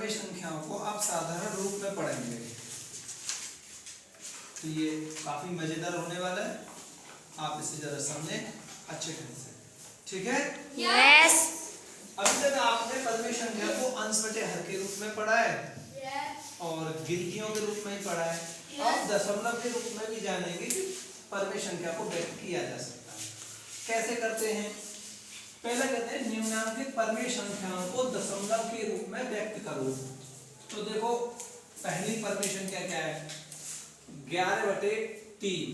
परमेय संख्याओं को आप साधारण रूप में पढ़ेंगे तो ये काफी मजेदार होने वाला है। आप इसे जरा समझें अच्छे ढंग से, ठीक है? यस। अभी तक आपने परमेय संख्या को अंश बटे हर के रूप में पढ़ा है और गिनतियों के रूप में ही पढ़ा है। अब दशमलव के रूप में भी जानेंगे कि परमेय संख्या को व्यक्त किया जा सकता है। कैसे करते हैं? पहले कहते हैं निम्नांकित परमेय संख्याओं को दशमलव के रूप में व्यक्त करो। तो देखो पहली परमेय संख्या क्या है? 11/3।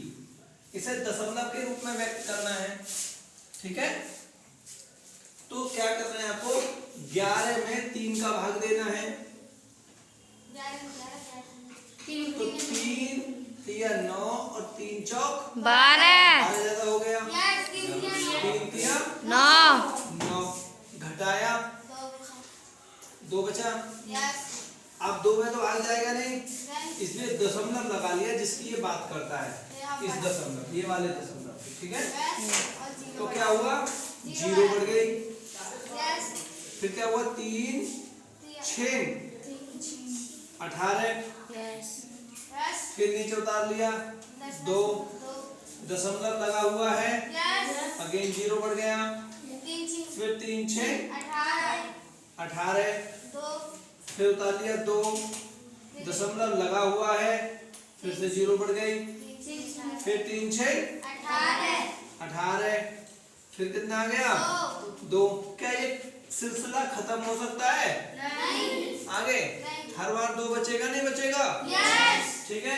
इसे दशमलव के रूप में व्यक्त करना है, ठीक है? तो क्या करना है आपको? 11 में 3 का भाग देना है। तो 3 या 9 और 3 चौक 12। ज्यादा हो गया। 3 तिया 9 घटाया 2 बचा। अब 2 में तो भाग जाएगा नहीं, इसलिए दशमलव लगा लिया जिसकी ये बात करता है। इस दशमलव, ये वाले दशमलव, ठीक है? तो क्या हुआ? 0 बढ़ गई। फिर क्या हुआ? 3 6 18। फिर नीचे उतार लिया 2 दशमलव लगा हुआ है, अगेन 0 बढ़ गया। फिर 3 6 18। फिर उतार लिया 2 दशमलव लगा हुआ है, फिर से 0 बढ़ गई। फिर 3 6 18। फिर कितना आ गया? 2। क्या ये सिलसिला खत्म हो सकता है? आगे हर बार 2 बचेगा नहीं बचेगा? ठीक है,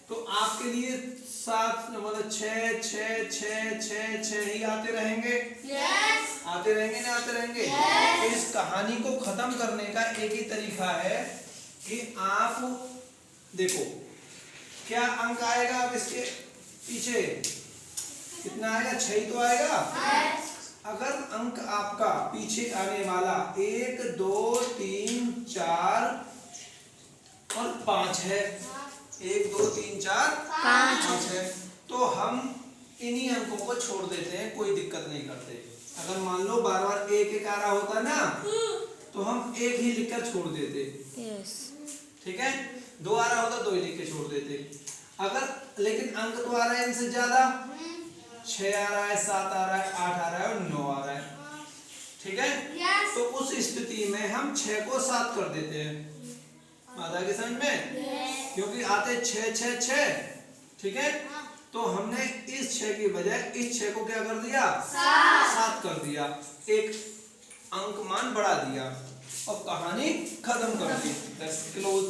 तो आपके लिए 7 मतलब 6 6 6 6 6 ही आते रहेंगे। आते रहेंगे ना आते रहेंगे? तो इस कहानी को खत्म करने का एक ही तरीका है कि आप देखो क्या अंक आएगा। अब इसके पीछे कितना आएगा? 6 ही तो आएगा। अगर अंक आपका पीछे आने वाला 1 2 3 4 और 5 है, 1 2 3 4 5 है, तो हम इन्हीं अंकों को छोड़ देते हैं, कोई दिक्कत नहीं करते। अगर मान लो बार बार 1 1 आ रहा होता ना तो हम 1 ही लिखकर छोड़ देते, ठीक है? 2 आ रहा होता 2 ही लिख के छोड़ देते। अगर लेकिन अंक तो आ रहा है इनसे ज्यादा, 6 आ रहा है, 7 आ रहा है, 8 आ रहा है और 9 आ रहा है, ठीक है? तो उस स्थिति में हम 6 को 7 कर देते हैं। बात आ गई समझ में? क्योंकि आते 6 6 6, ठीक है? तो हमने इस 6 की बजाय इस 6 को क्या कर दिया? 7 कर दिया, एक अंक मान बढ़ा दिया और कहानी खत्म कर दी। दैट्स क्लोज,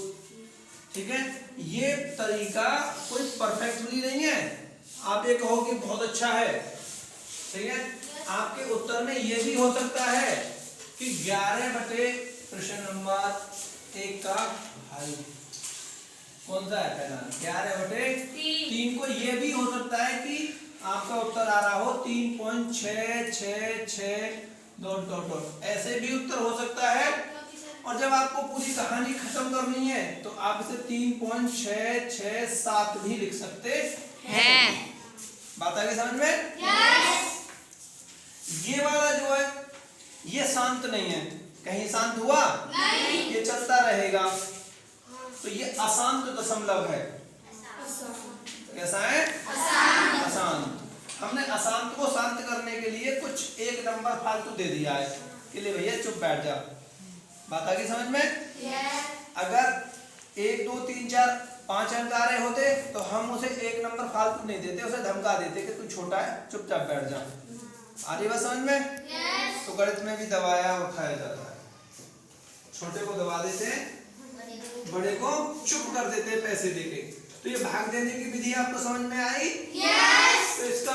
ठीक है? ये तरीका कोई परफेक्टली नहीं है। आप ये कहो कि बहुत अच्छा है, ठीक है? आपके उत्तर में ये भी हो सकता है कि 11 बटे प्रश्न नंबर 1 का हल कौन सा है? पहला 11 बटे 3 को ये भी हो सकता है कि आपका उत्तर आ रहा हो 3.666 डॉट डॉट डॉट, ऐसे भी उत्तर हो सकता है। और जब आपको पूरी कहानी खत्म करनी है तो आप इसे 3.667 भी लिख सकते हैं। बात आ गई समझ में? ये वाला जो है ये शांत नहीं है, कहीं शांत हुआ नहीं, ये चलता रहेगा। तो ये अशांत दशमलव है। कैसा है? अशांत। हमने अशांत को शांत करने के लिए कुछ एक नंबर फालतू दे दिया है कि ले भैया चुप बैठ जा। बात आ गई समझ में? अगर 1 2 3 4 5 अंक आ रहे होते तो हम उसे एक नंबर फालतू नहीं देते, उसे धमका देते कि तू छोटा है चुपचाप बैठ जा। आ रही बात समझ में? तो गणित में भी दबाया उठाया जाता है, छोटे को दबा देते हैं, बड़े को चुप कर देते हैं पैसे देके। तो ये भाग देने की विधि आपको समझ में आई? तो इसका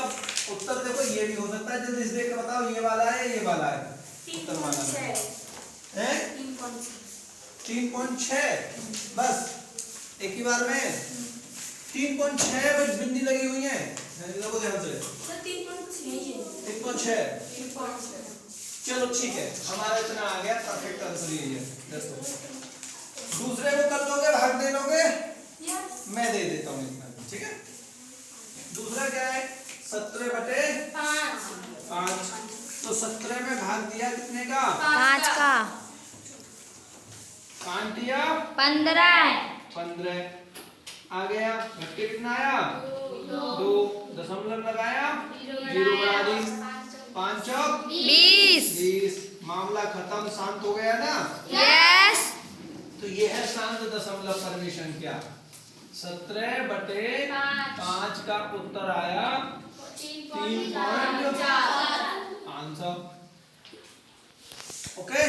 उत्तर देखो ये भी हो सकता है। जल्दी से देख कर बताओ, ये वाला है ये वाला है? उत्तर वाला है 3.6। बस एक ही बार में 3.6 बस बिंदी लगी हुई है, देखो ध्यान से 3.6। चलो ठीक है, हमारा इतना आ गया, परफेक्ट आंसर यही है। दूसरे को कर दोगे, भाग दे लोगे? मैं दे देता हूँ इतना, ठीक है? दूसरा क्या है? 17/5। तो 17 में भाग दिया कितने का? 5 का। 5 15 15 आ गया। घटके कितना आया 2 दशमलव लगाया 0 बढ़ा दी 5 20 मामला खत्म शांत हो गया ना। यस तो ये है शांत दशमलव परमीय संख्या 17/5 का उत्तर आया 3.4 आंसर। ओके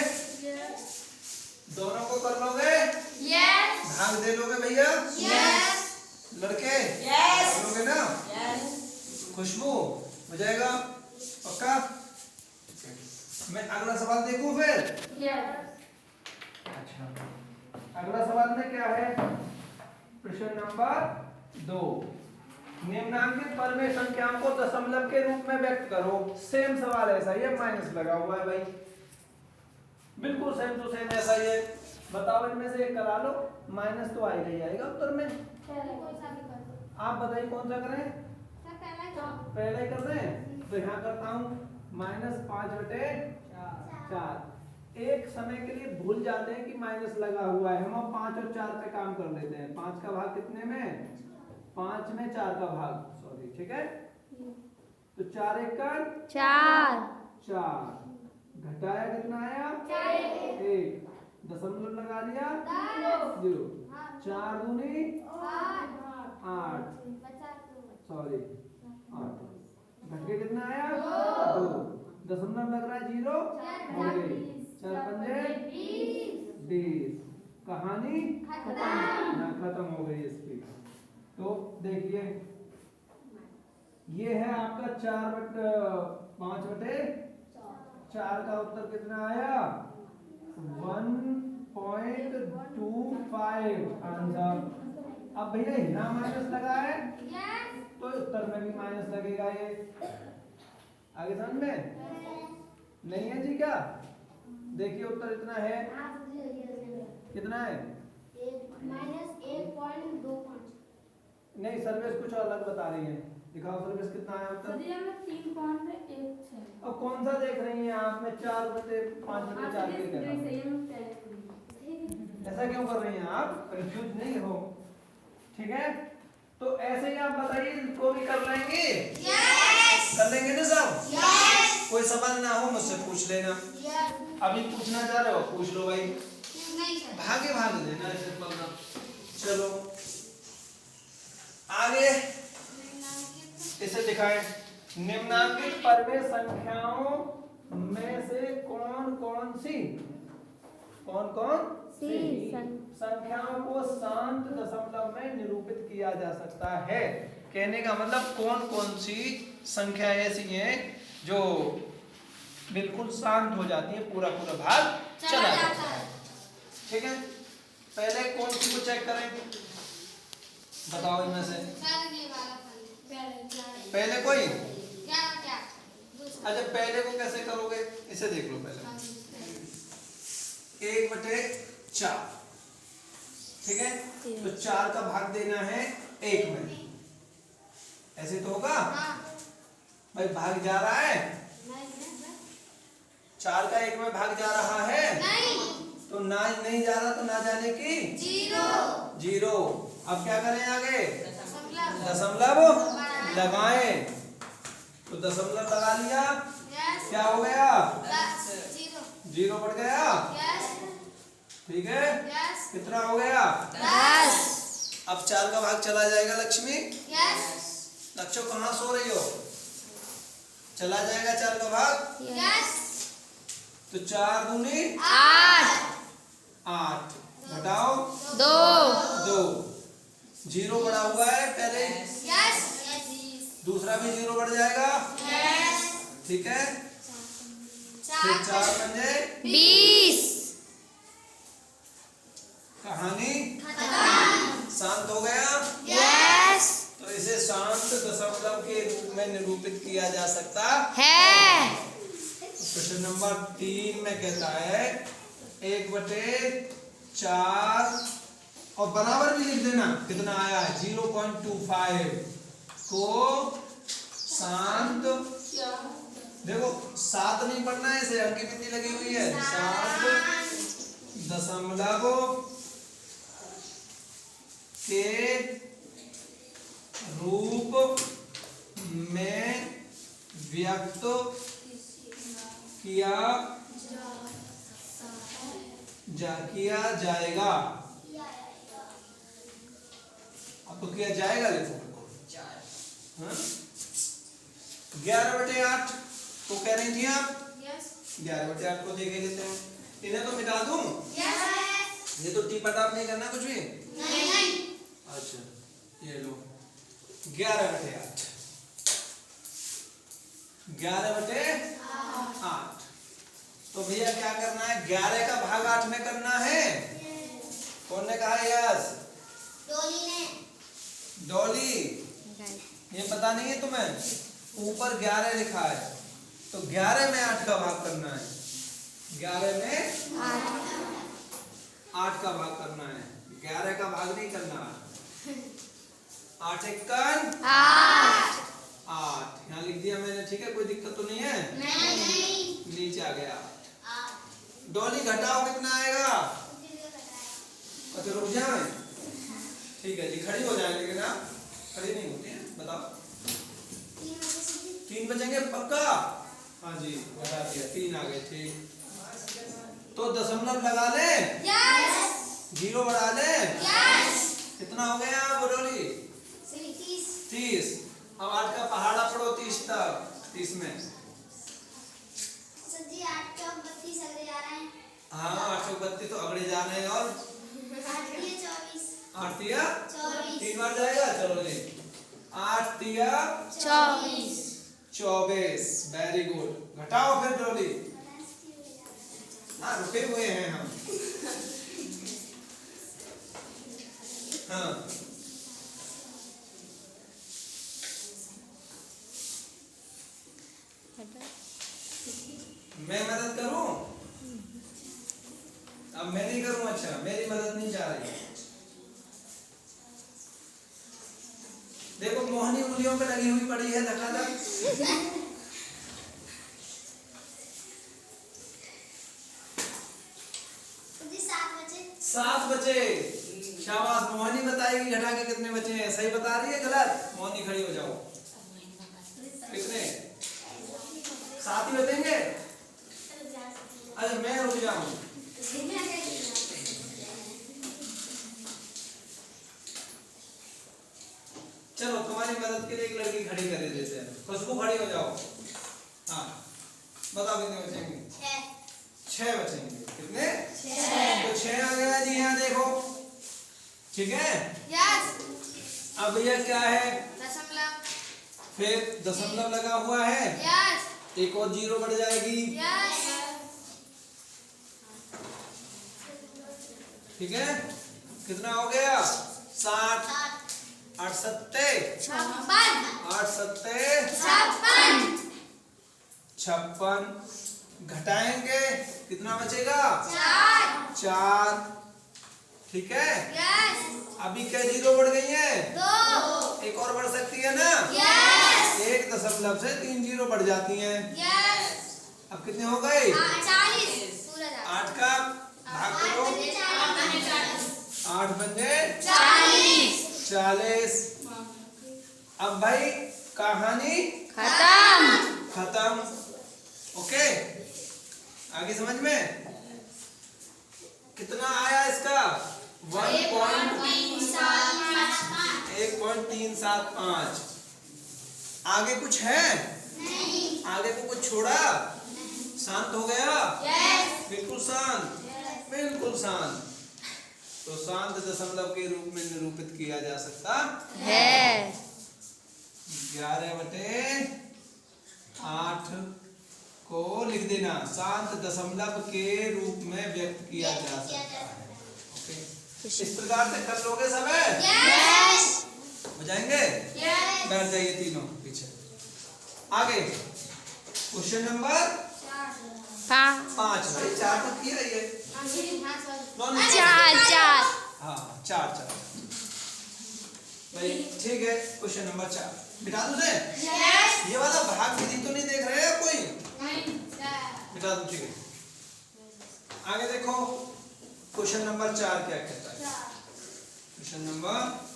दोनों को कर लोगे यस भाग दे लोगे भैया यस लड़के यस कर लोगे ना खुशबू हो जाएगा पक्का। मैं अगला सवाल देखूं फिर। अच्छा अगला सवाल में क्या है प्रश्न नंबर 2 निम्नांकित परमेय संख्याओं को दशमलव के रूप में व्यक्त करो। सेम सवाल ऐसा ही है माइनस लगा हुआ है भाई बिल्कुल सेम टू सेम ऐसा ही है। बताओ इनमें से एक करा लो माइनस तो आ ही आएगा उत्तर में। आप बताइए कौन सा करें पहले ही कर रहे हैं तो यहाँ करता हूँ -5/4। एक समय के लिए भूल जाते हैं कि माइनस लगा हुआ है हम अब 5 और 4 पे काम कर लेते हैं। 5 का भाग कितने में 5 में 4 का भाग सॉरी ठीक है। तो 4 × 4 घटाया कितना आया 1 दशमलव लगा दिया 0 4 दूनी 8 सॉरी 8 घटके कितना आया 2 दशमलव लग रहा है 0 हो गई 4 पंजे 20 कहानी खत्म हो गई इसकी। तो देखिए ये है आपका 5/4 का उत्तर कितना आया 1.25 आंसर। अब भैया यहाँ माइनस लगा है तो उत्तर में भी माइनस लगेगा ये आगे समझ में नहीं है जी क्या। देखिए उत्तर इतना है कितना है -1.25 नहीं सर्विस कुछ अलग बता रही है दिखाओ सर्विस कितना है उत्तर। 3.16 अब कौन सा देख रही हैं आप में 4/5/4 के करना ऐसा क्यों कर रही हैं आप कंफ्यूज नहीं हो ठीक है। तो ऐसे ही आप बताइए इसको भी कर लेंगे कर लेंगे ना सब कोई सवाल ना हो मुझसे पूछ लेना अभी पूछना चाह रहे हो पूछ लो भाई भागे भाग देना ऐसे पढ़ना। चलो आगे इसे दिखाएं निम्नांकित परमेय संख्याओं में से कौन कौन सी संख्याओं को शांत दशमलव में निरूपित किया जा सकता है। कहने का मतलब कौन कौन सी संख्या ऐसी हैं जो बिल्कुल शांत हो जाती है पूरा भाग चला जाता है ठीक है। पहले कौन सी को चेक करें बताओ इनमें से पहले कोई अच्छा पहले को कैसे करोगे इसे देख लो पहले 1/4 ठीक है। तो 4 का भाग देना है 1 में ऐसे तो होगा भाई भाग जा रहा है 4 का 1 में भाग जा रहा है तो ना नहीं जा रहा तो ना जाने की 0। अब क्या करें आगे दशमलव लगाएं तो दशमलव लगा लिया क्या हो गया 0 बढ़ गया ठीक है कितना हो गया 10। अब 4 का भाग चला जाएगा लक्ष्मी लक्ष्य कहाँ सो रही हो चला जाएगा 4 का भाग तो 4 दूनी 8 घटाओ 2 0 बढ़ा हुआ है पहले दूसरा भी 0 बढ़ जाएगा ठीक है फिर 4 पंजे 20 कहानी शांत हो गया तो इसे शांत दशमलव के रूप में निरूपित किया जा सकता है। प्रश्न नंबर 3 में कहता है 1/4 और बराबर भी लिख देना कितना आया 0.25 को शांत देखो 7 नहीं पढ़ना है इसे अंकी बिंदी लगी हुई है 7 दशमलव के रूप में व्यक्त किया जाएगा। अब तो किया जाएगा लिखो। 11/8 को कह रही थी आप? 11/8 को देखे लेते हैं। इन्हें तो मिटा दूं? ये तो टी पटाप नहीं करना कुछ भी? नहीं। अच्छा ये लो 11/8 11/8 तो भैया क्या करना है? 11 का भाग 8 में करना है। कौन ने कहा यस? डॉली ने। डॉली ये पता नहीं है तुम्हें? ऊपर 11 लिखा है तो 11 में 8 का भाग करना है। 11 में 8 का भाग करना है, 11 का भाग नहीं करना। 8 एकन 8 यहाँ लिख दिया मैंने, ठीक है? कोई दिक्कत तो नहीं है? नहीं। नीचे आ गया। डॉली घटाओ कितना आएगा? अच्छा रुक जाए, ठीक है जी। खड़ी हो जाए लेकिन आप खड़ी नहीं होती है। बताओ 3 बचेंगे पक्का? हाँ जी बता दिया 3 आ गए। ठीक तो दशमलव लगा ले, जीरो बढ़ा ले। कितना हो गया बोलोली? 30। अब 8 का पहाड़ा पढ़ो 30 तक। 30 में हाँ 832 तो अगड़े जा रहे हैं। और 8 दिया 3 बार जाएगा। चलो जी 8 दिया 24। Very good. घटाओ फिर डोली। हाँ रुके हुए हैं हम। हाँ मैं मदद करूं? अब मैं नहीं करूं? अच्छा मेरी मदद नहीं चाह रही। देखो मोहनी उंगलियों पे लगी हुई पड़ी है धकाधक। 7 बचे। शाबाश मोहनी बताएगी घटा के कितने बचे हैं। सही बता रही है गलत? मोहनी खड़ी हो जाओ। कितने? 7 ही बचेंगे। अरे मैं रुक जाऊं। चलो तुम्हारी मदद के लिए एक लड़की खड़ी कर देते हैं। खुशबू खड़ी हो जाओ। हाँ बताओ कितने बचेंगे? 6 बचेंगे। कितने? 6। तो 6 आ गया जी। यहाँ देखो ठीक है। अब भैया क्या है? फिर दशमलव लगा हुआ है। एक और जीरो बढ़ जाएगी। ठीक है कितना हो गया? 60। 8 सत्ते 56। घटाएंगे कितना बचेगा? 4। ठीक है अभी क्या जीरो बढ़ गई है? 2। एक और बढ़ सकती है ना? 1 दशमलव से 3 जीरो बढ़ जाती हैं। अब कितने हो गए? 8 का भाग करो। 8 बजे 40। अब भाई कहानी खत्म। ओके आगे समझ में? कितना आया इसका? 1.375। आगे कुछ है? नहीं। आगे को कुछ छोड़ा? शांत हो गया? बिल्कुल शांत। बिल्कुल शांत। तो शांत दशमलव के रूप में निरूपित किया जा सकता है। 11/8 को लिख देना। शांत दशमलव के रूप में व्यक्त किया जा सकता है। ओके इस प्रकार से कर लोगे सब? हो जाएंगे? बैठ जाइए तीनों पीछे। आगे क्वेश्चन नंबर 5। भाई 4 तो किया ये। 4 हाँ 4 भाई ठीक है। क्वेश्चन नंबर 4 बिठा दो से। ये वाला भाग विधि तो नहीं देख रहे हैं कोई? बिठा दो ठीक है। आगे देखो क्वेश्चन नंबर 4 क्या कहता है? क्वेश्चन नंबर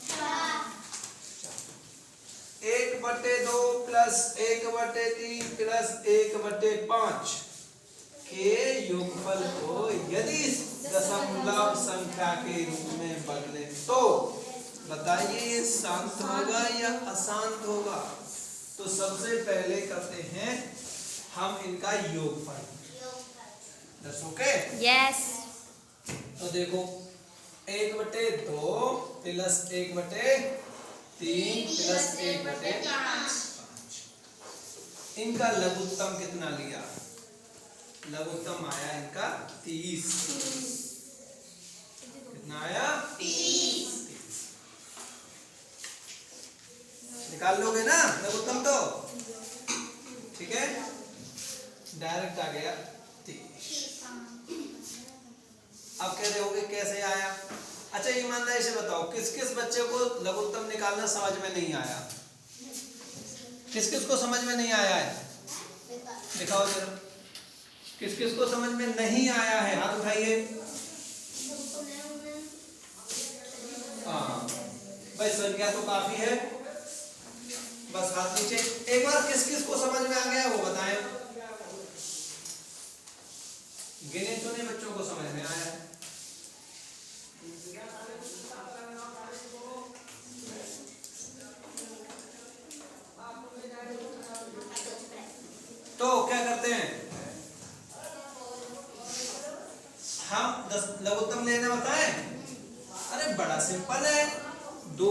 1/2 प्लस 1/3 प्लस 1/5 के योगफल को यदि दशमलव संख्या के रूप में बदले तो बताइए ये शांत होगा या अशांत होगा? तो सबसे पहले करते हैं हम इनका योगफल। That's okay? यस। तो देखो 1/2 प्लस 1/3 प्लस 1/5 इनका लघुत्तम कितना लिया? लघुत्तम आया इनका 30। कितना आया? 30। निकाल लोगे ना लघुत्तम तो? ठीक है, डायरेक्ट आ गया 30। अब कह रहे होगे कैसे आया? अच्छा ईमानदारी से बताओ किस किस बच्चे को लघुत्तम निकालना समझ में नहीं आया? किस किस को समझ में नहीं आया है? दिखाओ जरा, किस किस को समझ में नहीं आया है? हाथ उठाइए। हाँ भाई संख्या तो काफी है, बस हाथ नीचे। एक बार किस किस को समझ में आ गया वो बताएं। गिने चुने बच्चों को समझ में आया है। तो क्या करते हैं हम? लघुत्तम लेना बताएं? अरे बड़ा सिंपल है, दो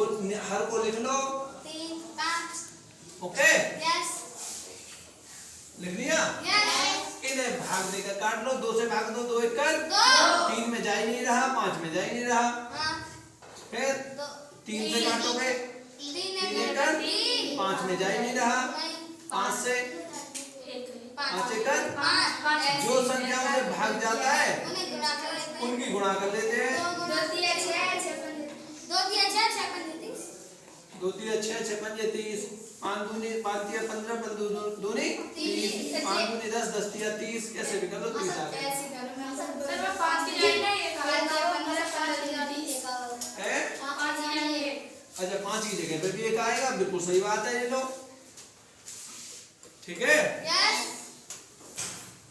हर को लिख लो। 3 5 ओके यस लिख लिया? यस। इन्हें भाग देकर काट लो। 2 से भाग दो, 2 1 कर 2। 3 में जा ही नहीं रहा, 5 में जा ही नहीं रहा। हाँ फिर 3 से काटोगे, 3 1 कर 5 में जा ही नहीं रहा। 5 से 5 1 कर 5। जो संख्याओं से भाग जाता है उनकी गुणा कर लेते हैं। 2 3 6 2 3 6 6 5 30 5 दूनी 5 3 15 15 दूनी 30 5 दूनी 10 10 3 30। कैसे भी कर लो 30 आ गया। अच्छा 5 की जगह पे भी 1 आएगा, बिल्कुल सही बात है। ये लो ठीक है।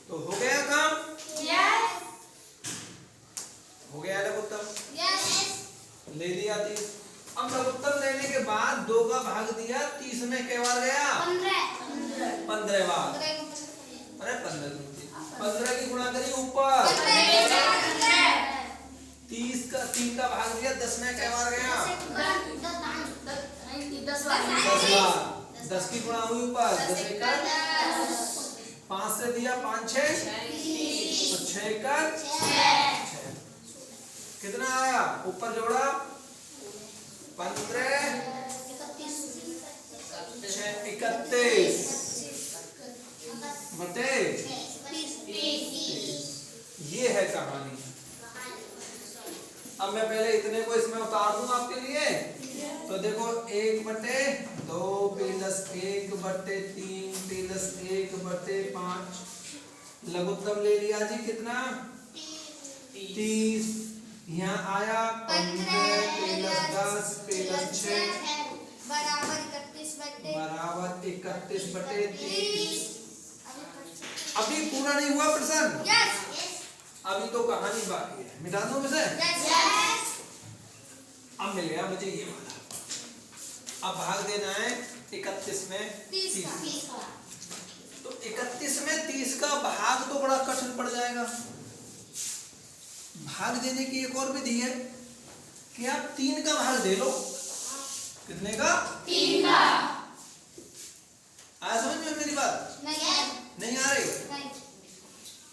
तो हो गया काम? हो गया लघुत्तम ले लिया 30। अब लघुत्तम लेने के बाद 2 का भाग दिया, 30 में क्या बार गया? 15 बार। अरे 15 की गुणा करी ऊपर। 3 का भाग दिया, 10 में क्या बार गया? 10 बार। 10 की गुणा हुई ऊपर, 10 1 कर 5 से दिया 5 6 तो 6 कर 6। कितना आया? ऊपर जोड़ा 15 6 31 बटे 30। ये है कहानी। अब मैं पहले इतने को इसमें उतार दूं आपके लिए। तो देखो 1/2 प्लस 1/3 प्लस 1/5 लघुत्तम ले लिया जी। कितना? 30। यहाँ आया 15 प्लस 10 प्लस 6 बराबर 31/30। अभी पूरा नहीं हुआ प्रश्न, अभी तो कहानी बाकी है। मिटा दूं इसे? अब मिल गया मुझे ये वाला। अब भाग देना है 31 में 30। तो 31 में 30 का भाग तो बड़ा कठिन पड़ जाएगा। भाग देने की एक और विधि है कि आप 3 का भाग दे लो। कितने का? 3 का। आया समझ में मेरी बात? नहीं आ रही?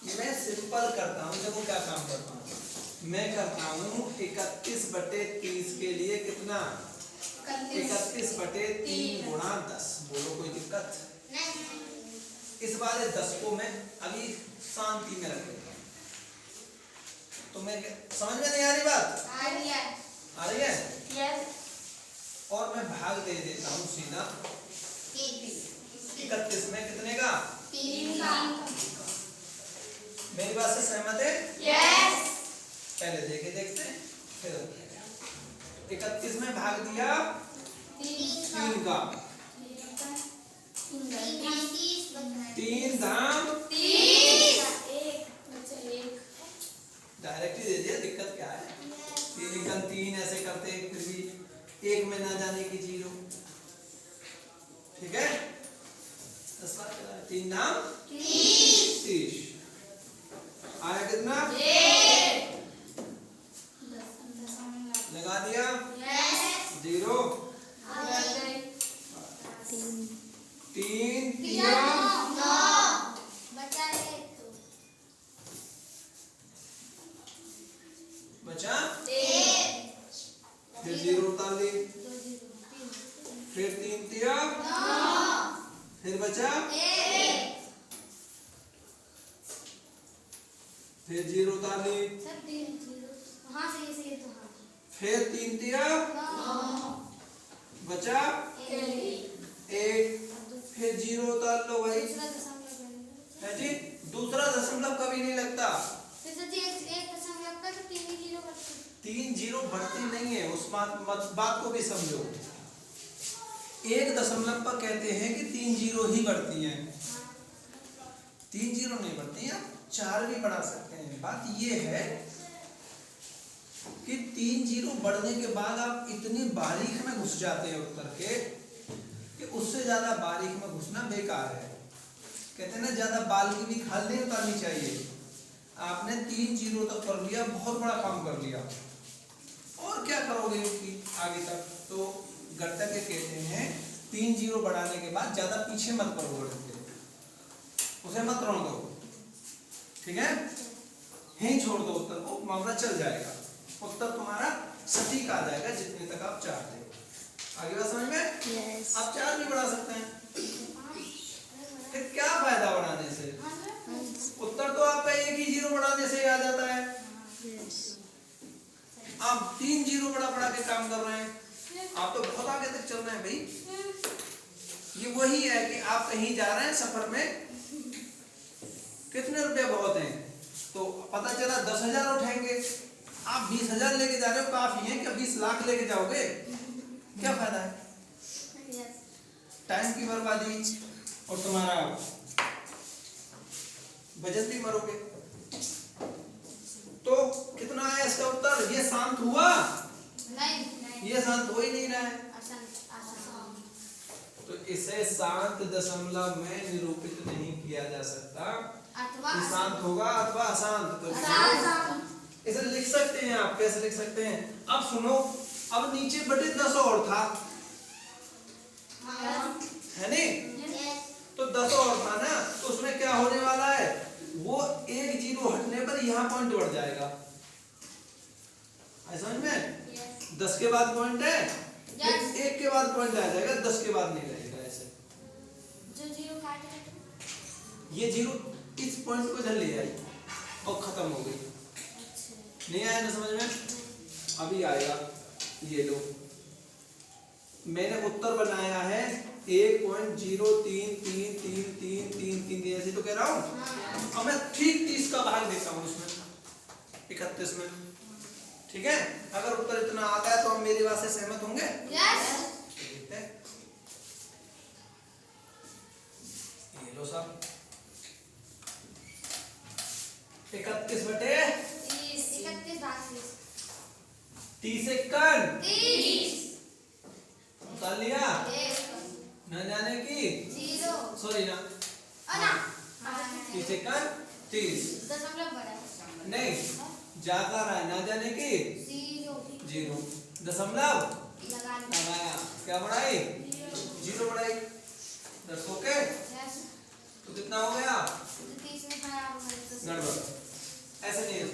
मैं सिंपल करता हूँ। देखो क्या काम करता हूँ मैं, करता हूँ 31/30 के लिए कितना? 31/3 गुणा 10। बोलो कोई दिक्कत? इस वाले 10 को मैं अभी शांति में रख लेता हूँ। तो मैं समझ में नहीं आ रही बात? आ रही है? यस। और मैं भाग दे देता हूँ सीधा 31 में। कितने का? 3 का। मेरी बात से सहमत है? यस। पहले देखे देखते हैं फिर 31 में भाग दिया 3 का, 3 धाम डायरेक्ट ही दे दिया, दिक्कत क्या है? 3 ऐसे करते फिर भी 1 में ना जाने की 0, ठीक है? 3 धाम 30 आया कितना? लगा दिया 0, 3 3 बचा, फिर 0 उतार ली, फिर 3 दिया, फिर बचा, फिर 0 उतार ली, फिर 3 दिया, बचा 1, फिर 0 उतार लो भाई, है जी? दूसरा दशमलव कभी नहीं लगता, 3 0 बढ़ती नहीं है, उस बात को भी समझो। 1 दशमलव पर कहते हैं कि 3 0 ही बढ़ती हैं, 3 0 नहीं बढ़ती हैं, 4 भी बढ़ा सकते हैं। बात ये है कि 3 0 बढ़ने के बाद आप इतनी बारीक में घुस जाते हैं उत्तर के कि उससे ज्यादा बारीक में घुसना बेकार है। कहते हैं ना, ज्यादा बाल की भी खाल नहीं उतारनी चाहिए। आपने 3 0 तक कर लिया, बहुत बड़ा काम कर लिया, और क्या करोगे उसकी आगे तक? तो गणितज्ञ कहते हैं 3 0 बढ़ाने के बाद ज्यादा पीछे मत करो, उसे मत रोक दो, ठीक है? यहीं छोड़ दो उत्तर को, मामला चल जाएगा, उत्तर तुम्हारा सटीक आ जाएगा जितने तक आप चाहते हो। आगे बात समझ में? आप 4 भी बढ़ा सकते हैं, फिर क्या फायदा बढ़ाने से? उत्तर तो आपका 1 ही 0 बढ़ाने से ही आ जाता है। आप 3 0 बढ़ा के काम कर रहे हैं, आप तो बहुत आगे तक चल रहे हैं भाई। ये वही है कि आप कहीं जा रहे हैं सफर में, कितने रुपए बहुत हैं, तो पता चला 10,000 उठाएंगे, आप 20,000 लेके जा रहे हो, काफी है क्या 20 लाख लेके जाओगे? क्या फायदा है? टाइम की बर्बादी और तुम्हारा बजट भी मरोगे। तो कितना है इसका उत्तर? ये शांत हुआ? नहीं, ये शांत हो ही नहीं रहा है, तो इसे शांत दशमलव में निरूपित नहीं किया जा सकता। शांत होगा अथवा अशांत, तो इसे लिख सकते हैं आप। कैसे लिख सकते हैं? अब सुनो, अब नीचे बटे 10 और था, है नहीं? तो 10 और था ना, तो उसमें क्या होने वाला है? वो 1 0 हटने पर यहाँ पॉइंट बढ़ जाएगा, समझ में? 10 के बाद पॉइंट है, 1 के बाद पॉइंट आ जाएगा, 10 के बाद नहीं रहेगा। ऐसे जो 0 काटे, ये 0 इस पॉइंट को इधर ले आई और खत्म हो गई। नहीं आया ना समझ में? अभी आएगा, ये लो, मैंने उत्तर बनाया है 1.033333 ऐसे तो कह रहा हूँ। अब मैं ठीक 30 का भाग देता हूँ इसमें 31 में, ठीक है? अगर उत्तर इतना आता है तो हम मेरी बात से सहमत होंगे? यस। ये लो साहब, 31 बटे 30 सेकंड उतार लिया, न जाने की 0 सॉरी ना 30 सेकंड 30 दशमलव बढ़ा नहीं ज्यादा रहा है, ना जाने की 0 दशमलव लगाया, क्या बढ़ाई? 0 बढ़ाई, 10 ओके। तो कितना हो गया? गड़बड़, ऐसे नहीं है।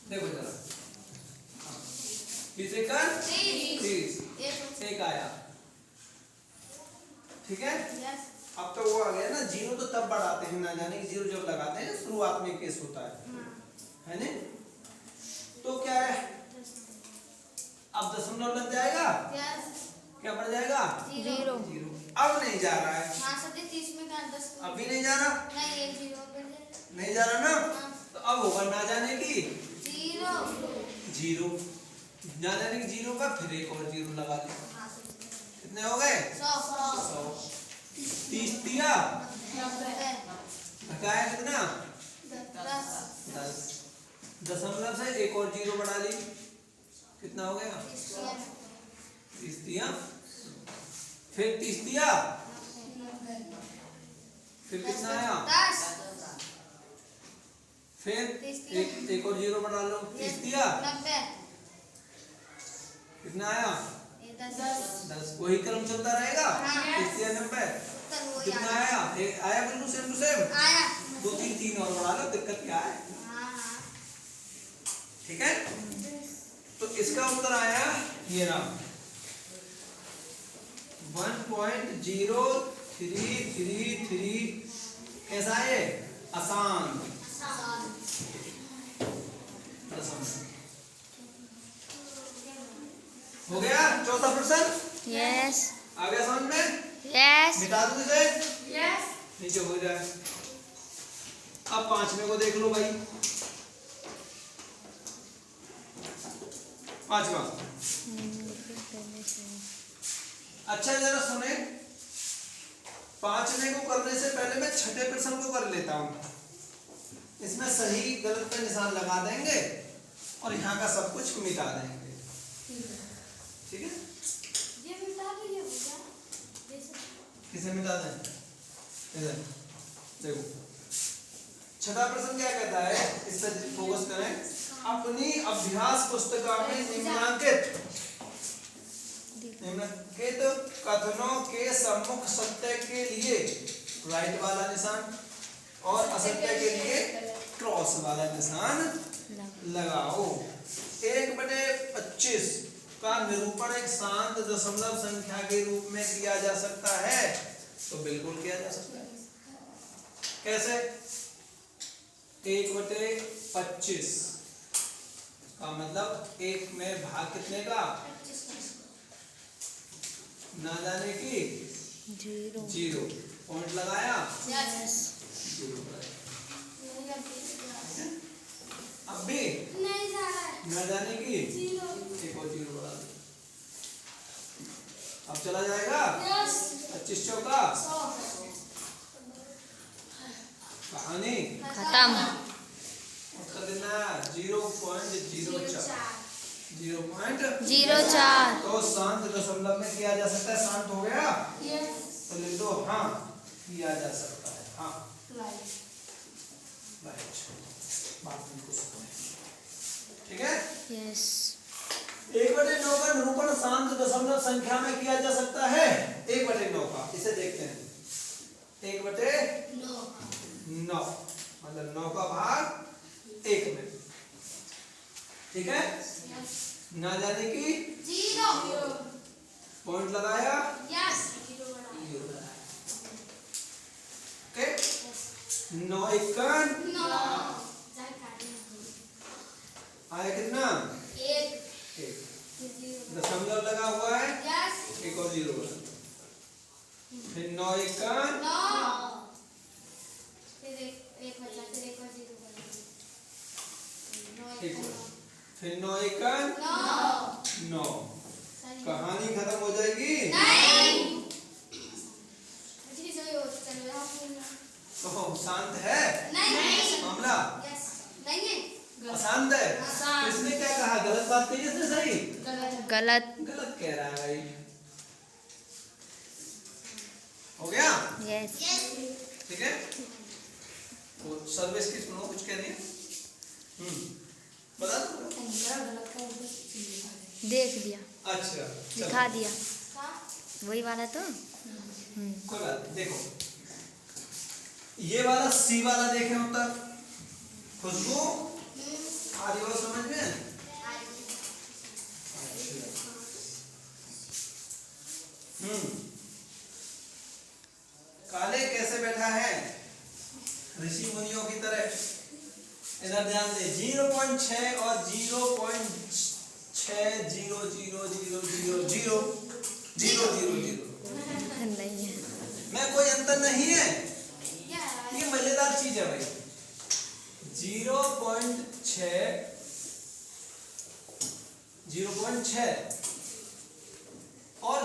देखो जरा, 30 सेकंड 30 एक आया, ठीक है? अब तो वो आ गया ना, 0 तो तब बढ़ाते हैं, ना जाने की 0 जब लगाते हैं शुरुआत में केस होता है ना? तो क्या है, अब दशमलव लग जाएगा, क्या बढ़ जाएगा? 0। अब नहीं जा रहा है, हाँ, 30 में 10 अभी नहीं जा रहा, नहीं जा रहा ना, तो अब होगा ना जाने की 0 जीरो, ना जाने की जीरो का फिर एक और जीरो लगा दो। कितने हो गए? 100। 30 दिया, घटाया कितना? 10। दशमलव से एक और जीरो बढ़ा ली, कितना हो गया? 30 दिया, फिर 30 दिया, फिर कितना आया? 10 फिर एक और जीरो बढ़ा लो, 30 दिया, 90 कितना आया? 10। वही क्रम चलता रहेगा। 30 या 90 कितना आया? आया बिल्कुल सेम टू सेम। आया 2 3 3 और बढ़ा लो, दिक्कत क्या है? ठीक है, तो इसका उत्तर आया ये रहा 1.0333। कैसा है? आसान। हो गया चौथा प्रश्न। यस आ गया समझ में? यस मिटा दूं इसे? यस नीचे हो जाए। अब पांचवे को देख लो भाई। पांचवा, अच्छा जरा सुने, पांचवे को करने से पहले मैं छठे प्रश्न को कर लेता हूं। इसमें सही गलत का निशान लगा देंगे और यहाँ का सब कुछ मिटा देंगे। ठीक है, ये मिटा दीजिए भैया। किसे मिटा दें? इधर देखो, छठा प्रश्न क्या कहता है, इस पर फोकस करें। अपनी अभ्यास पुस्तिका में निम्नलिखित कथनों के सम्मुख सत्य के लिए राइट वाला निशान और असत्य के लिए क्रॉस वाला निशान लगाओ। 1/25 का निरूपण एक शांत दशमलव संख्या के रूप में किया जा सकता है, तो बिल्कुल किया जा सकता है। कैसे? 1/25 का मतलब एक में भाग कितने का? ना जाने की जीरो। पॉइंट लगाया, जीरो लगाया। अब भी नहीं जा रहा है ना जाने की जीरो। एक और जीरो बढ़ा दो। अब चला जाएगा 25 चौका 100 कहानी खत्म। उत्तर देना 0.04। 0.04 तो शांत दशमलव में किया जा सकता है। शांत हो गया तो लिख दो हाँ, किया जा सकता है। हाँ राइट, बात बिल्कुल सही है। ठीक है, यस 1/9 का निरूपण शांत दशमलव संख्या में किया जा सकता है। 1/9 का, इसे देखते हैं। 1/9 मतलब 9 का भाग 1 में। ठीक है, ना जाने की जीरो। पॉइंट लगाया, यस ओके। 9 1 नो आया कितना? 1 दशमलव लगा हुआ है, यस एक और जीरो बना। फिर 9 1 नो फिर एक बचा, फिर एक और जीरो बचा। फिर 9 1 नो 9। कहानी खत्म हो जाएगी। नहीं तो शांत है नहीं मामला? यस नहीं है अशांत है। अशांत। तो इसने क्या कहा? गलत बात कही इसने? सही गलत गलत कह रहा है भाई। हो गया? यस ठीक है, तो सर्विस की सुनो, कुछ कह रही है? बता दो। देख लिया, अच्छा दिखा दिया, वही वाला तो। कोई बात नहीं। देखो ये वाला सी वाला देखें उत्तर। खुशबू आ रही हो समझ में? काले कैसे बैठा है? ऋषि मुनियों की तरह। इधर ध्यान दे, 0.6 और 0.60000000 नहीं है, में कोई अंतर नहीं है। ये मजेदार चीज है भाई। 0.6 और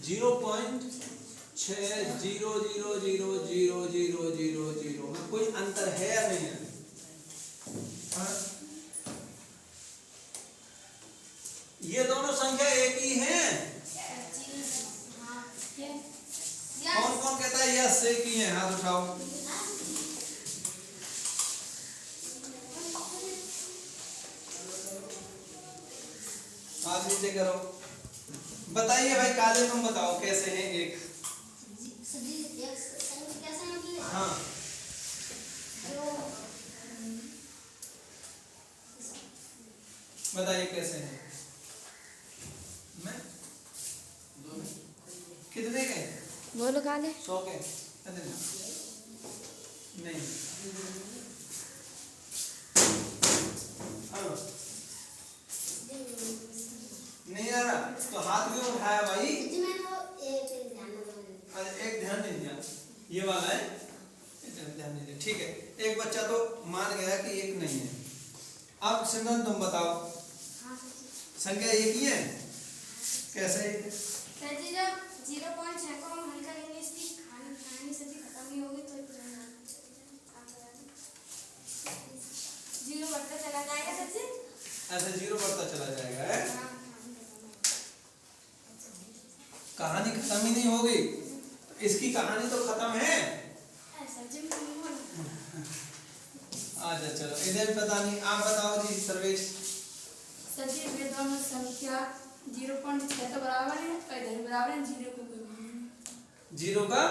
0.6000000 में कोई अंतर है या नहीं है? हाँ? ये दोनों संख्या एक ही हैं। कौन कौन कहता है यस एक ही है? हाथ उठाओ। हाथ नीचे करो। बताइए भाई काले, तुम बताओ कैसे हैं एक? हाँ बताइए कैसे हैं? मैं कितने के? बोलो काले। 100 के? नहीं। हाँ। नहीं आ रहा तो हाथ क्यों उठाया भाई? एक ध्यान नहीं दिया, ये वाला है, ध्यान नहीं दिया। ठीक है, एक बच्चा तो मान गया कि एक नहीं है। अब सिमरन तुम बताओ, संख्या एक ही है कैसे? सर जी जब 0.6 को हम हल करेंगे इसकी कहानी सभी खत्म ही होगी तो 0 बढ़ता चला जाएगा सर जी। ऐसे 0 बढ़ता चला जाएगा है? कहानी खत्म ही नहीं होगी। इसकी कहानी तो खत्म है। सर जी अच्छा चलो, इधर पता नहीं, आप बताओ जी सर्वेश। सर जी वे दोनों संख्या 0.6 तो बराबर है, इधर बराबर है, 0 को कोई मान नहीं। 0 का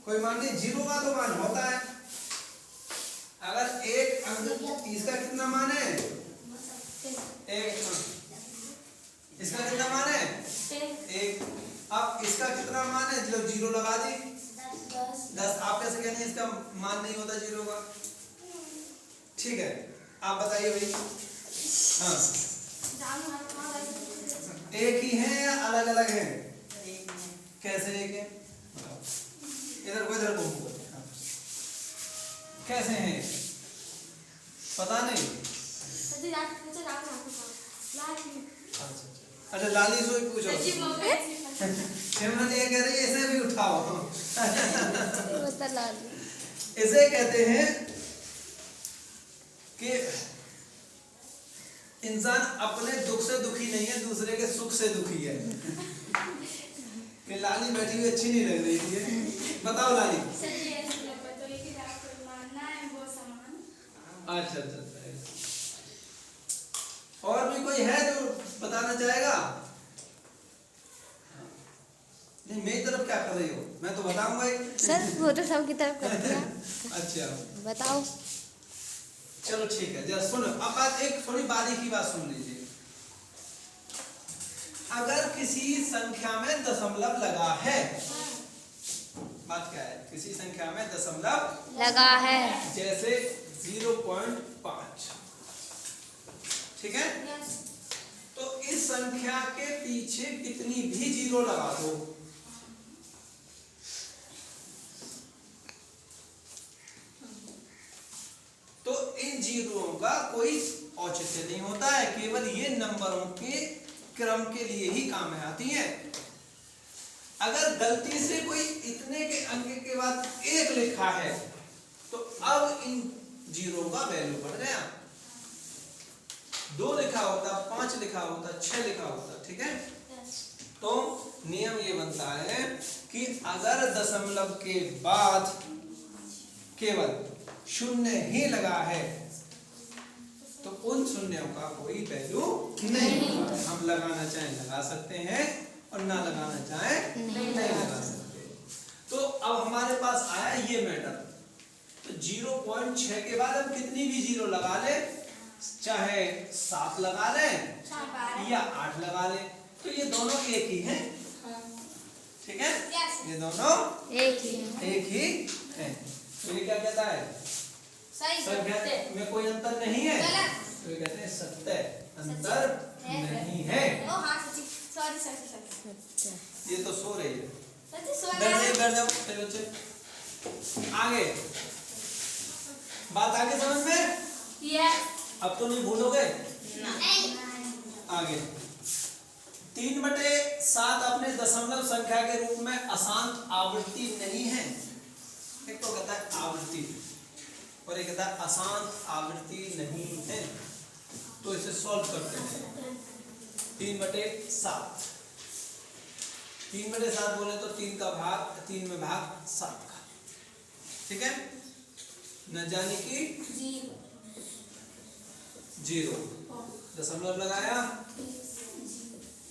कोई मान नहीं। 0 का तो मान होता है। अगर एक अंक, इसका कितना मान है? एक। इसका कितना मान है? एक। अब इसका कितना मान है? जो 0 लगा दी 10। आप कैसे कहते हैं इसका मान नहीं होता 0 का? ठीक है, आप बताइए भाई। हाँ, एक ही है या अलग अलग है? कैसे एक है? इधर को इधर को कैसे हैं? पता नहीं। अच्छा लाली से पूछो। सिमरन ये कह रही है इसे भी उठाओ। बता लाली। इसे कहते हैं कि इंसान अपने दुख से दुखी नहीं है, दूसरे के सुख से दुखी है। कि लाली बैठी हुई अच्छी नहीं लग रही है। बताओ लाली। अच्छा अच्छा, और भी कोई है जो बताना चाहेगा? नहीं, मेरी तरफ क्या कर रही हो? मैं तो बताऊंगा ही। सर वो तो सबकी तरफ कर दिया। अच्छा बताओ। चलो ठीक है, जरा सुनो। अब बात एक थोड़ी बारीकी बात सुन लीजिए। अगर किसी संख्या में दशमलव लगा है, बात क्या है? किसी संख्या में दशमलव लगा है, जैसे 0.5, ठीक है? तो इस संख्या के पीछे कितनी भी 0 लगा दो, तो इन जीरों का कोई औचित्य नहीं होता है। केवल ये नंबरों के क्रम के लिए ही काम में आती है। अगर गलती से कोई इतने के अंक के बाद 1 लिखा है तो अब इन जीरो का वैल्यू बढ़ गया। 2 लिखा होता, 5 लिखा होता, 6 लिखा होता, ठीक है? तो नियम ये बनता है कि अगर दशमलव के बाद केवल 0 ही लगा है तो उन शून्यों का कोई वैल्यू नहीं होता। हम लगाना चाहें लगा सकते हैं और ना लगाना चाहें नहीं लगा सकते। तो अब हमारे पास आया ये मैटर। तो 0.6 के बाद हम कितनी भी 0 लगा ले, चाहे 7 लगा ले या 8 लगा ले, तो ये दोनों एक ही हैं, ठीक है? ये दोनों एक ही है। तो ये क्या कहता है? संख्या में कोई अंतर नहीं है, तो ये कहते हैं सत्य, अंतर नहीं है। ये तो सो रही है। बैठ जाओ फिर बच्चे आगे। बात आगे समझ में? यस। अब तो नहीं भूलोगे नहीं। आगे। 3/7 अपने दशमलव संख्या के रूप में अशांत आवृत्ति नहीं है। एक तो कहता है आवृत्ति और एक कहता है अशांत आवृत्ति नहीं है। तो इसे सॉल्व करते हैं। 3/7 3/7 बोले तो 3 का भाग 3 में भाग 7 का, ठीक है न, जाने की 0 दशमलव लगाया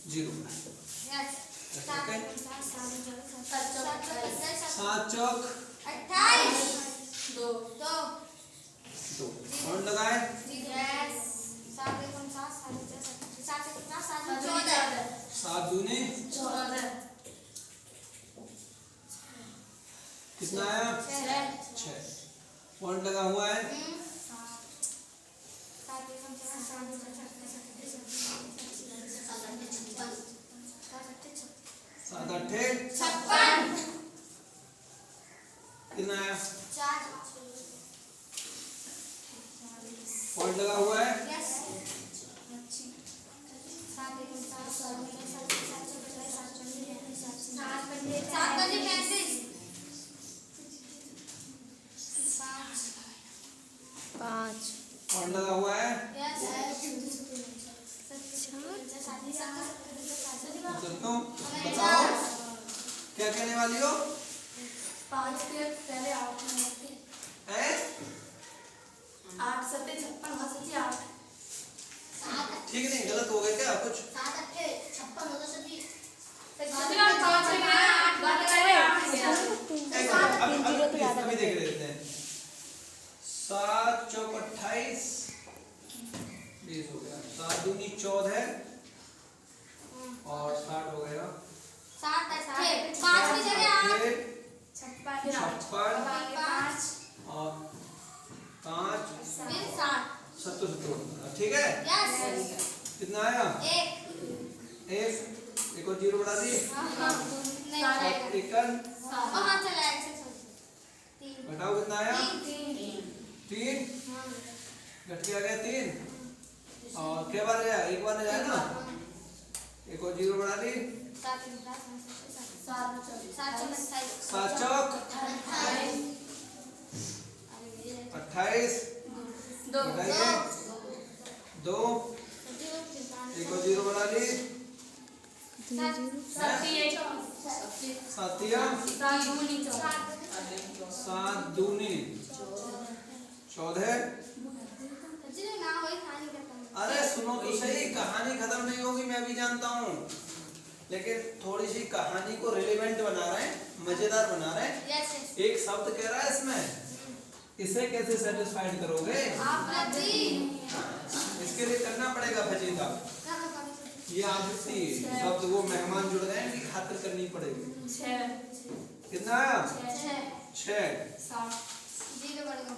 0 यस। ठीक है। 7 चौक 28 2 2 2 और लगाए यस। 7 1 7 7 14 7 दूने 14 कितना आया 6 पॉइंट लगा हुआ है 7 8 56 कितना आया 4 पॉइंट लगा हुआ है यस। 7 1 7 35 5 पॉइंट लगा हुआ है यस। चलता हूँ बताओ क्या कहने वाली हो 5 के पहले 8 हैं 8 7 56 8 ठीक नहीं गलत हो गया क्या कुछ 7 8 56 होगा सभी। अभी देख लेते हैं 7 चौक 28 20 हो गया 7 दूनी 14 और 60 हो गया 7 8 5 की जगह 8 56 और 5 फिर 7 70 ठीक है यस। कितना आया 1 एक और 0 बढ़ा दी नहीं सात एकन वहां चला 3 घटाओ कितना आया 3 3 घट के आ गया 3 और क्या बार गया एक बार गया ना एक और 0 बढ़ा दी 7 चौक 28 घटाइए 2 एक और 0 बढ़ा दी 7 दूनी 14 अरे सुनो तो सही कहानी खत्म नहीं होगी मैं भी जानता हूँ लेकिन थोड़ी सी कहानी को रिलेवेंट बना रहे हैं मजेदार बना रहे हैं एक शब्द कह रहा है इसमें इसे कैसे सेटिस्फाइड करोगे इसके लिए करना पड़ेगा फजीदा ये आवृत्ति शब्द वो मेहमान जुड़ गए कि खातिर करनी पड़ेगी कितना 6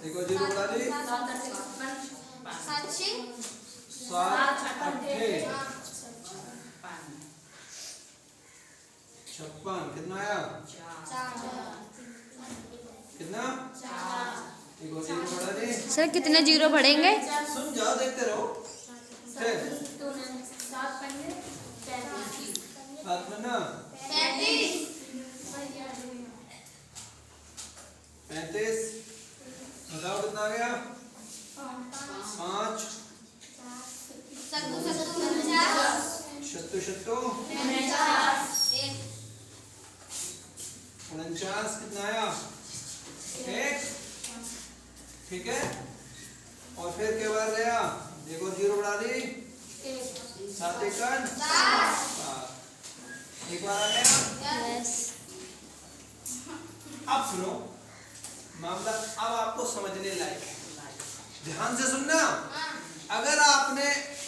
देखो 0 बढ़ा दी 7 8 56 कितना आया कितना एक और 0 बढ़ा दी सर कितने 0 बढ़ेंगे? सुन जाओ देखते रहो फिर 7 में ना 35 बताओ कितना आ गया 5 शत्तु 49 कितना आया 1 ठीक है और फिर के बाद गया देखो 0 बढ़ा दी 7 एकन 7 एक बार आ गया यस। अब सुनो मामला अब आपको समझने लायक है ध्यान से सुनना अगर आपने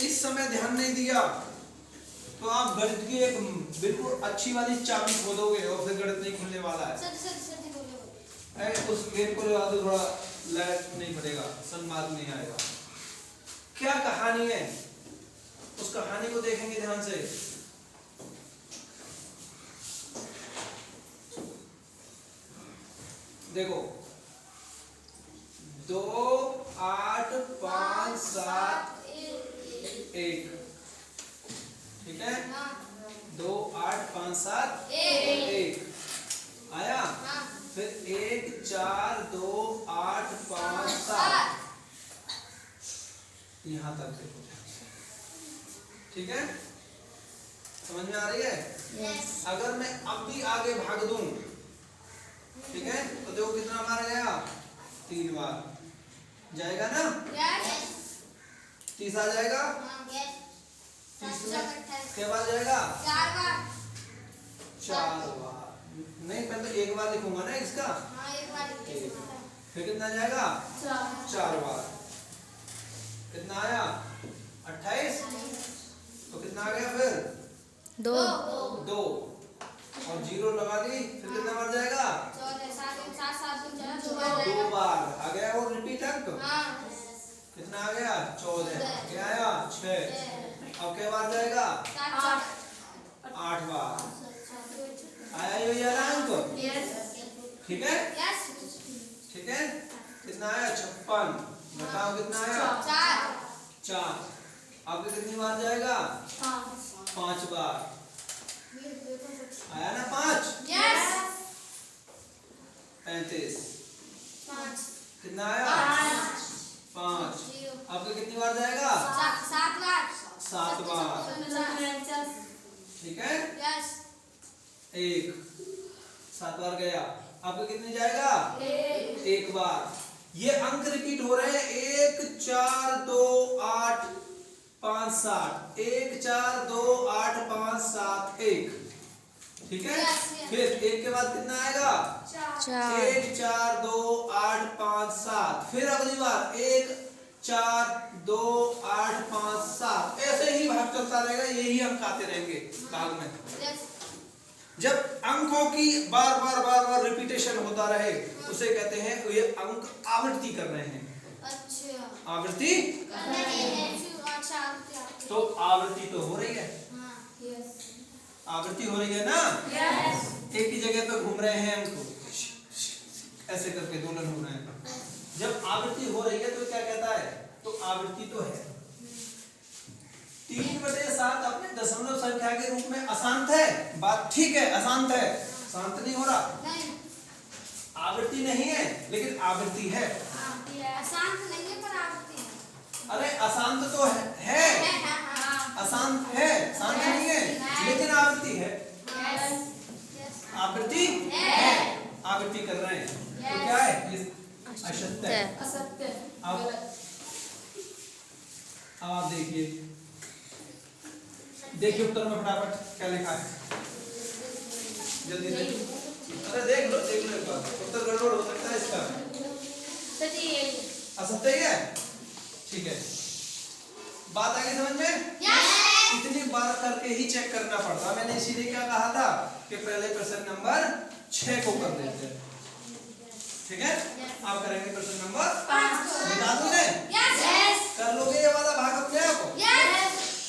इस समय ध्यान नहीं दिया तो आप गणित की एक बिल्कुल अच्छी वाली चाबी खोदोगे और फिर गणित नहीं खुलने वाला है उस गेम को लगा दो थोड़ा लाइट नहीं पड़ेगा सनमार्ग नहीं आएगा क्या कहानी है उस कहानी को देखेंगे ध्यान से देखो 2 8 5 7 1। ठीक है, 2 8 5 7 1 आया। फिर 1 4 2 8 5 7 यहाँ तक देखो। ठीक है, समझ में आ रही है? अगर मैं अब भी आगे भाग दूं, ठीक है, तो देखो कितना बार गया, 3 बार जाएगा ना। 30 आ जाएगा। 30 में क्या बार जाएगा? 4 बार। 4 बार नहीं, मैं तो 1 बार लिखूंगा ना इसका। एक बार लिखेंगे। फिर कितना जाएगा? 4 बार। कितना आया? 28। तो कितना आ गया फिर? 2 2 और 0 लगा दी। फिर कितना बार जाएगा? 2 बार आ गया। और रिपीट अंक कितना आ गया? 14। क्या आया? 6। अब क्या बार जाएगा? 8 बार आया ये वाला अंक। ठीक है, ठीक है। कितना आया? 56। बताओ कितना आया? 4। अब कितनी बार जाएगा? 5 बार आया ना। 5 35। कितना आया? 5। अब कितनी बार जाएगा? 7 बार। ठीक है, 1 7 बार गया। अब कितने जाएगा? 1 बार। ये अंक रिपीट हो रहे हैं। 1 4 2 8 5 7 1 4 2 8 5 7 1। ठीक है, फिर 1 के बाद कितना आएगा? 1 4 2 8 5 7। फिर अगली बार 1 4 2 8 5 7। ऐसे ही भाग चलता रहेगा, यही अंक आते रहेंगे भाग में। जब अंकों की बार बार रिपीटेशन होता रहे उसे कहते हैं ये अंक आवृत्ति कर रहे हैं। अच्छा, आवृत्ति। तो आवृत्ति तो हो रही है। आवृत्ति हो रही है ना। एक ही जगह पे घूम रहे हैं अंक, ऐसे करके दोलन हो रहे हैं। जब आवृत्ति हो रही है तो क्या कहता है? तो आवृत्ति तो है। 3/7 अपने दशमलव संख्या के रूप में अशांत है। बात ठीक है, अशांत है, शांत नहीं हो रहा। आवृत्ति नहीं है लेकिन आवृत्ति है। अशांत नहीं है पर आवृत्ति है। अरे अशांत तो है। अशांत है, शांत नहीं है, लेकिन आवृत्ति है। आवृत्ति है, आवृत्ति कर रहे हैं। तो क्या है? ये असत्य है। अब आप देखिए उत्तर में फटाफट क्या लिखा है, जल्दी देखिए। अरे देख लो एक बार, उत्तर गड़बड़ हो सकता है इसका। असत्य है। ठीक है, बात आगे समझ में? इतनी बार करके ही चेक करना पड़ता। मैंने इसीलिए क्या कहा था कि पहले प्रश्न नंबर 6 को कर देते हैं। ठीक है, आप करेंगे प्रश्न नंबर 5। बता दूं ने? कर लोगे ये वाला भाग अपने आप को?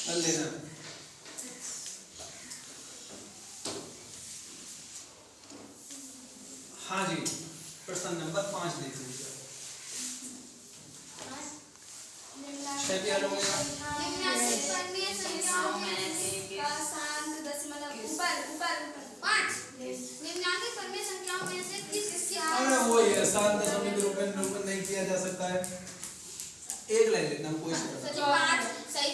कर लेना। हाँ जी, प्रश्न नंबर 5 देख लीजिए। 6 भी हल हो गया। अरे वो ये आसान दशमलव के रूप में निरूपण नहीं किया जा सकता है। एक लाइन लिखना कोई सी। 5 सही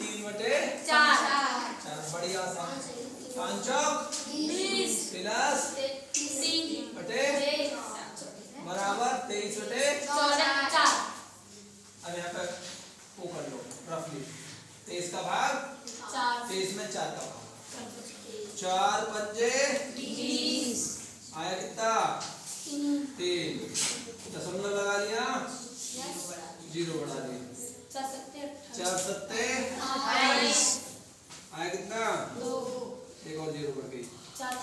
3/4। बढ़िया आसान। 5 चौक 20 प्लस 3 बटे बराबर 23/4। अब यहाँ पर वो कर लो रफली। 23 का भाग 23 में 4 का भाग। 4 पंजे 20 आया कितना? 3। दशमलव लगा लिया, 0 बढ़ा दिया। 4 सत्ते 28 आया कितना? 2। एक और 0 बढ़ गई। 4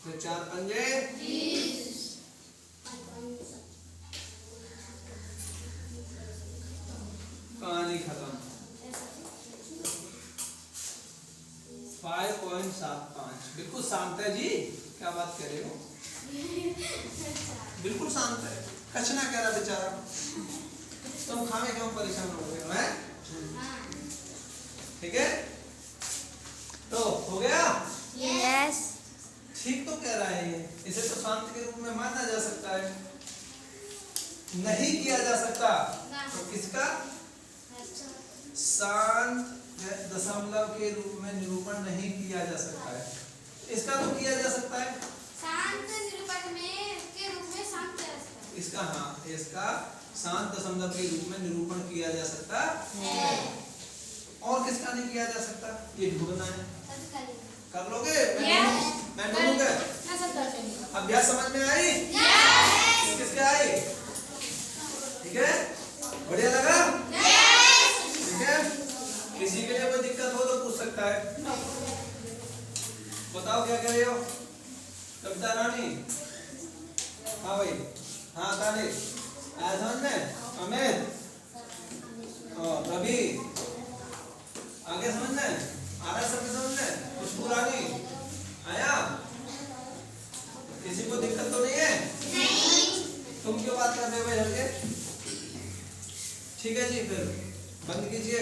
फिर 4 पंजे 20। कहानी खत्म। 5.75 बिल्कुल शांत है जी। क्या बात कर रहे हो? बिल्कुल शांत है, कुछ ना कह रहा बेचारा। तुम खामे क्यों परेशान हो गए हैं? ठीक है, तो हो गया। यस। ठीक तो कह रहा है ये, इसे तो शांत के रूप में माना जा सकता है, नहीं किया जा सकता तो किसका शांत दशमलव के रूप में निरूपण नहीं किया जा सकता है। इसका तो किया जा सकता है, शांत निरूपण में के रूप में शांत किया जा सकता है। इसका हाँ, इसका शांत दशमलव के रूप में निरूपण किया जा सकता है। और किसका नहीं किया जा सकता, ये ढूंढना है। कर लोगे? मैं ढूंढूंगा। अभ्यास समझ में आई? किसके आई? ठीक है, बढ़िया लगा? ठीक है, किसी के लिए कोई दिक्कत हो तो पूछ सकता है। बताओ क्या कर रहे हो? कविता रानी? हाँ भाई, हाँ ताले आया समझ में? अमित और रवि आगे समझ में आ रहा है? सबके समझ में? खुशबू रानी आया? किसी को दिक्कत तो नहीं है? नहीं। तुम क्यों बात कर रहे हो भाई हल्के? ठीक है जी, फिर बंद कीजिए।